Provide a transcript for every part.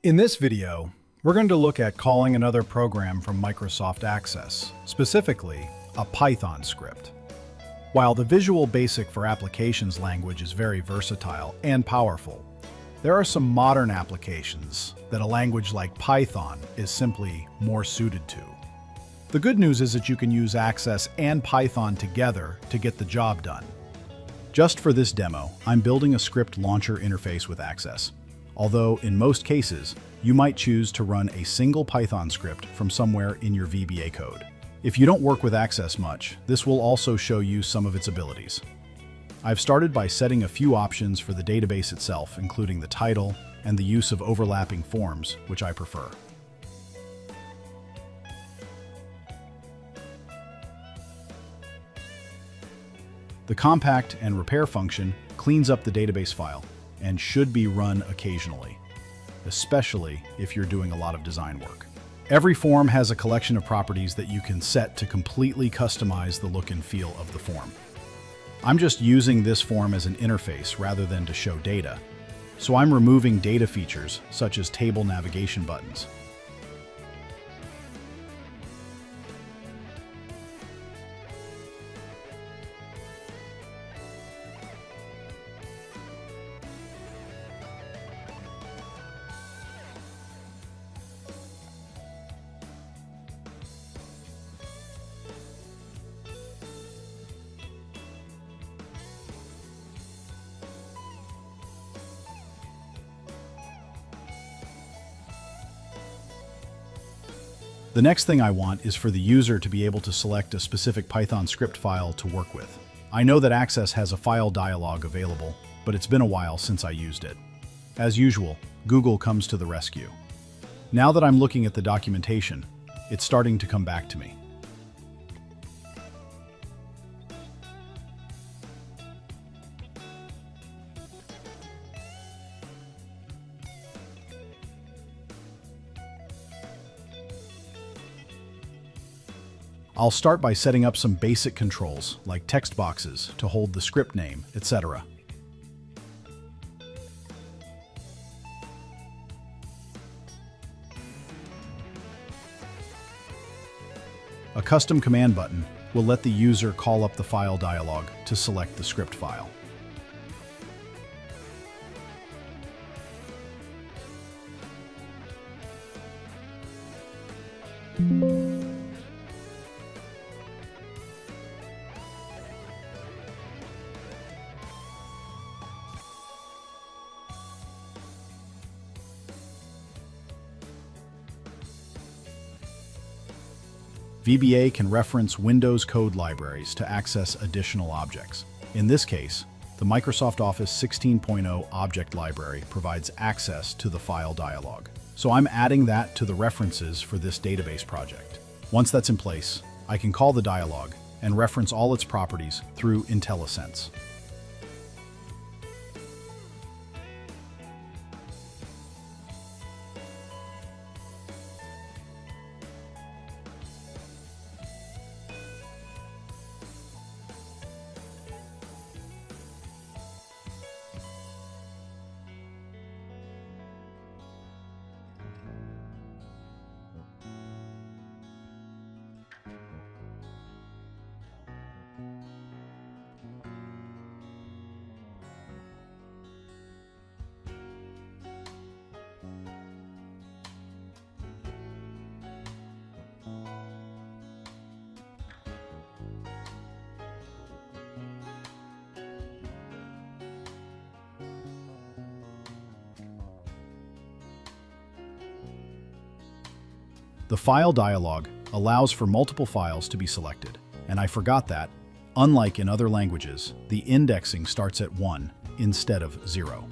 In this video, we're going to look at calling another program from Microsoft Access, specifically a Python script. While the Visual Basic for Applications language is very versatile and powerful, there are some modern applications that a language like Python is simply more suited to. The good news is that you can use Access and Python together to get the job done. Just for this demo, I'm building a script launcher interface with Access. Although, in most cases, you might choose to run a single Python script from somewhere in your VBA code. If you don't work with Access much, this will also show you some of its abilities. I've started by setting a few options for the database itself, including the title and the use of overlapping forms, which I prefer. The compact and repair function cleans up the database file and should be run occasionally, especially if you're doing a lot of design work. Every form has a collection of properties that you can set to completely customize the look and feel of the form. I'm just using this form as an interface rather than to show data, so I'm removing data features such as table navigation buttons. The next thing I want is for the user to be able to select a specific Python script file to work with. I know that Access has a FileDialog available, but it's been a while since I used it. As usual, Google comes to the rescue. Now that I'm looking at the documentation, it's starting to come back to me. I'll start by setting up some basic controls, like text boxes to hold the script name, etc. A custom command button will let the user call up the FileDialog to select the script file. VBA can reference Windows code libraries to access additional objects. In this case, the Microsoft Office 16.0 object library provides access to the FileDialog. So I'm adding that to the references for this database project. Once that's in place, I can call the dialog and reference all its properties through IntelliSense. The FileDialog allows for multiple files to be selected, and I forgot that, unlike in other languages, the indexing starts at 1 instead of 0.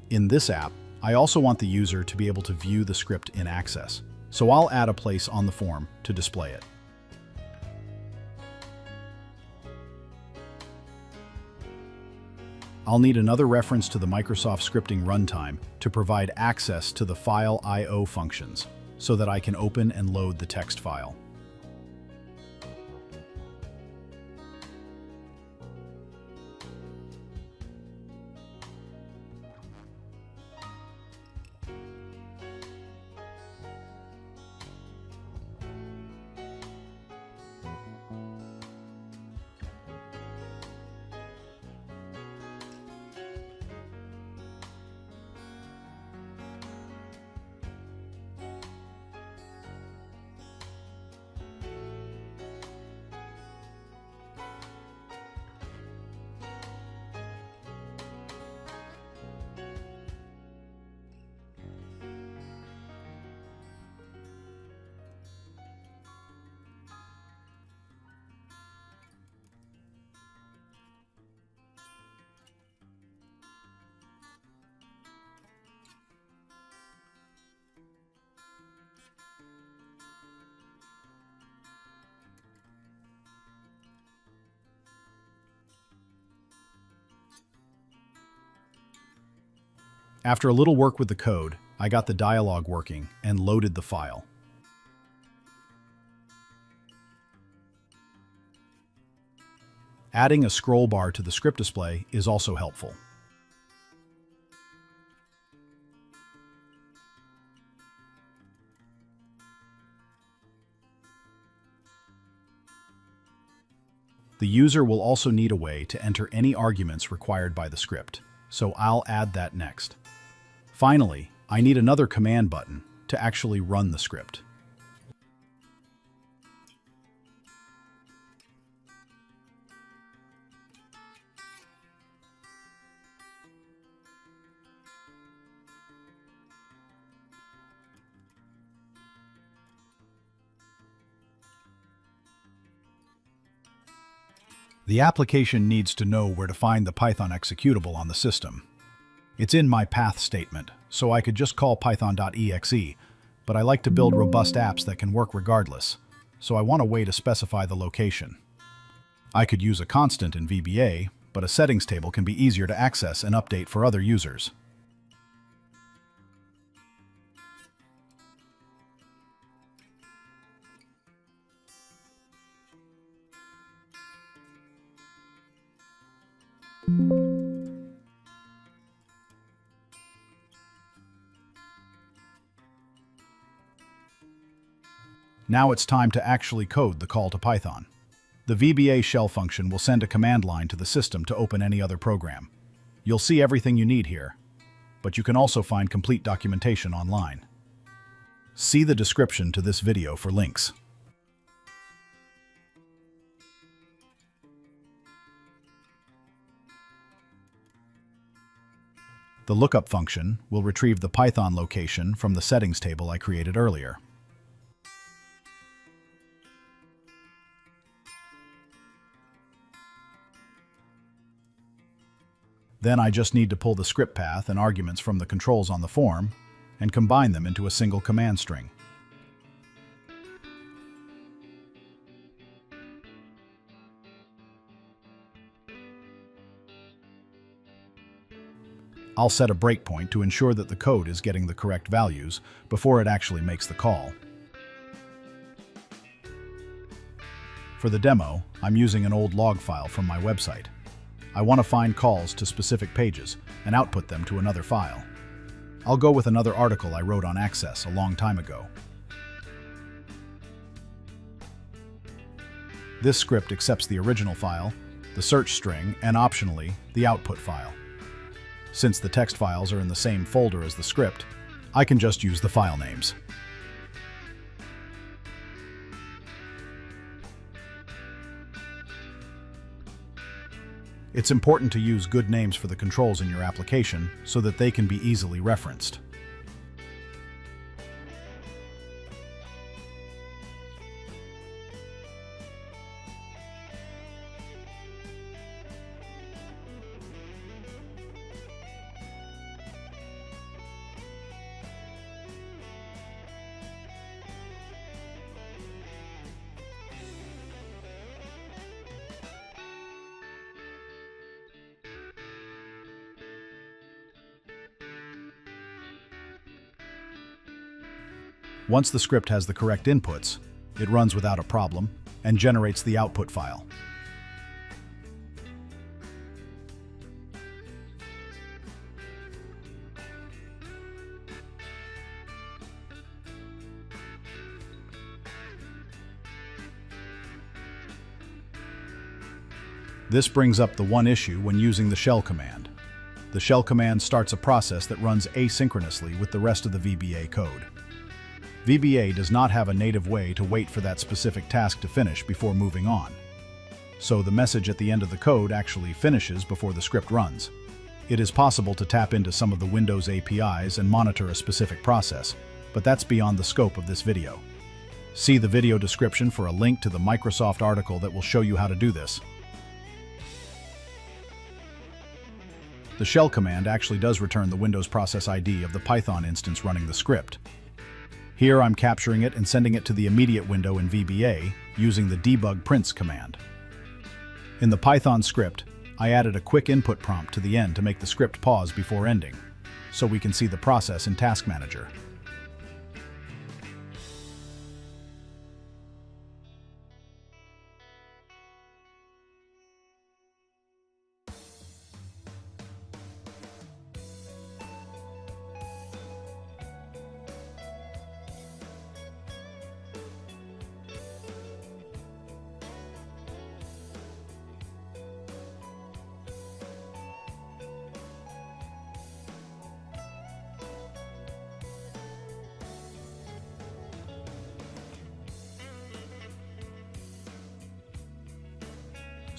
In this app, I also want the user to be able to view the script in Access, so I'll add a place on the form to display it. I'll need another reference to the Microsoft Scripting Runtime to provide access to the file I/O functions so that I can open and load the text file. After a little work with the code, I got the dialog working and loaded the file. Adding a scroll bar to the script display is also helpful. The user will also need a way to enter any arguments required by the script, so I'll add that next. Finally, I need another command button to actually run the script. The application needs to know where to find the Python executable on the system. It's in my path statement, so I could just call python.exe, but I like to build robust apps that can work regardless, so I want a way to specify the location. I could use a constant in VBA, but a settings table can be easier to access and update for other users. Now it's time to actually code the call to Python. The VBA Shell function will send a command line to the system to open any other program. You'll see everything you need here, but you can also find complete documentation online. See the description to this video for links. The lookup function will retrieve the Python location from the settings table I created earlier. Then I just need to pull the script path and arguments from the controls on the form and combine them into a single command string. I'll set a breakpoint to ensure that the code is getting the correct values before it actually makes the call. For the demo, I'm using an old log file from my website. I want to find calls to specific pages and output them to another file. I'll go with another article I wrote on Access a long time ago. This script accepts the original file, the search string, and optionally, the output file. Since the text files are in the same folder as the script, I can just use the file names. It's important to use good names for the controls in your application so that they can be easily referenced. Once the script has the correct inputs, it runs without a problem and generates the output file. This brings up the one issue when using the shell command. The shell command starts a process that runs asynchronously with the rest of the VBA code. VBA does not have a native way to wait for that specific task to finish before moving on. So the message at the end of the code actually finishes before the script runs. It is possible to tap into some of the Windows APIs and monitor a specific process, but that's beyond the scope of this video. See the video description for a link to the Microsoft article that will show you how to do this. The shell command actually does return the Windows process ID of the Python instance running the script. Here I'm capturing it and sending it to the immediate window in VBA using the debug prints command. In the Python script, I added a quick input prompt to the end to make the script pause before ending, so we can see the process in Task Manager.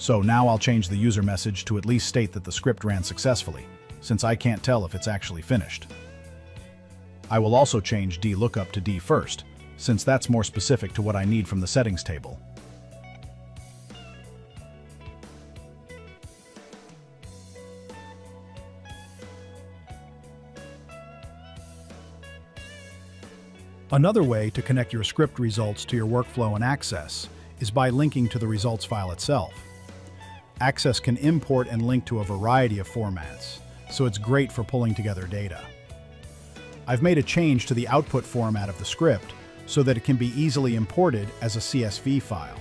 So now I'll change the user message to at least state that the script ran successfully, since I can't tell if it's actually finished. I will also change dlookup to dFirst, since that's more specific to what I need from the settings table. Another way to connect your script results to your workflow and Access is by linking to the results file itself. Access can import and link to a variety of formats, so it's great for pulling together data. I've made a change to the output format of the script so that it can be easily imported as a CSV file.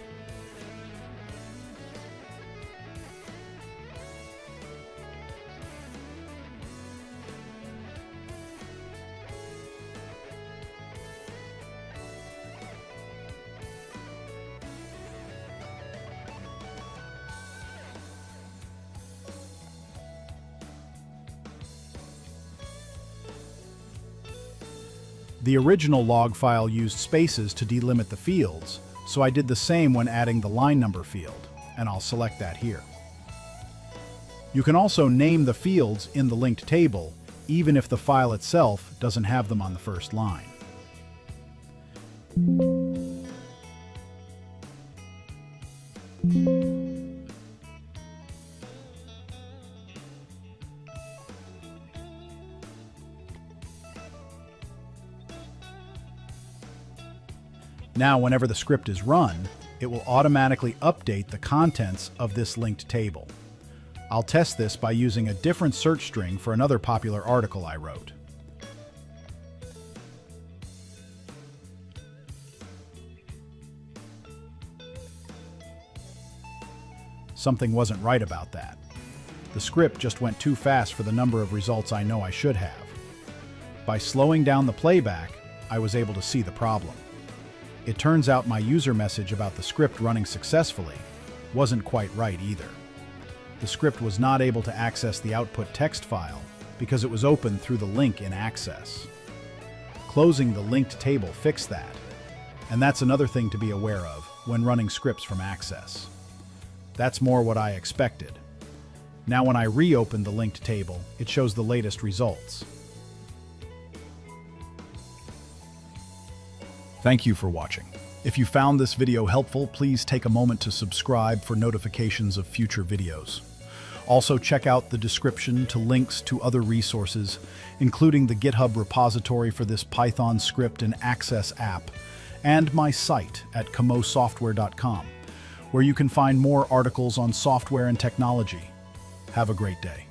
The original log file used spaces to delimit the fields, so I did the same when adding the line number field, and I'll select that here. You can also name the fields in the linked table, even if the file itself doesn't have them on the first line. Now, whenever the script is run, it will automatically update the contents of this linked table. I'll test this by using a different search string for another popular article I wrote. Something wasn't right about that. The script just went too fast for the number of results I know I should have. By slowing down the playback, I was able to see the problem. It turns out my user message about the script running successfully wasn't quite right either. The script was not able to access the output text file because it was open through the link in Access. Closing the linked table fixed that, and that's another thing to be aware of when running scripts from Access. That's more what I expected. Now when I reopen the linked table, it shows the latest results. Thank you for watching. If you found this video helpful, please take a moment to subscribe for notifications of future videos. Also, check out the description to links to other resources, including the GitHub repository for this Python script and Access app, and my site at camosoftware.com, where you can find more articles on software and technology. Have a great day.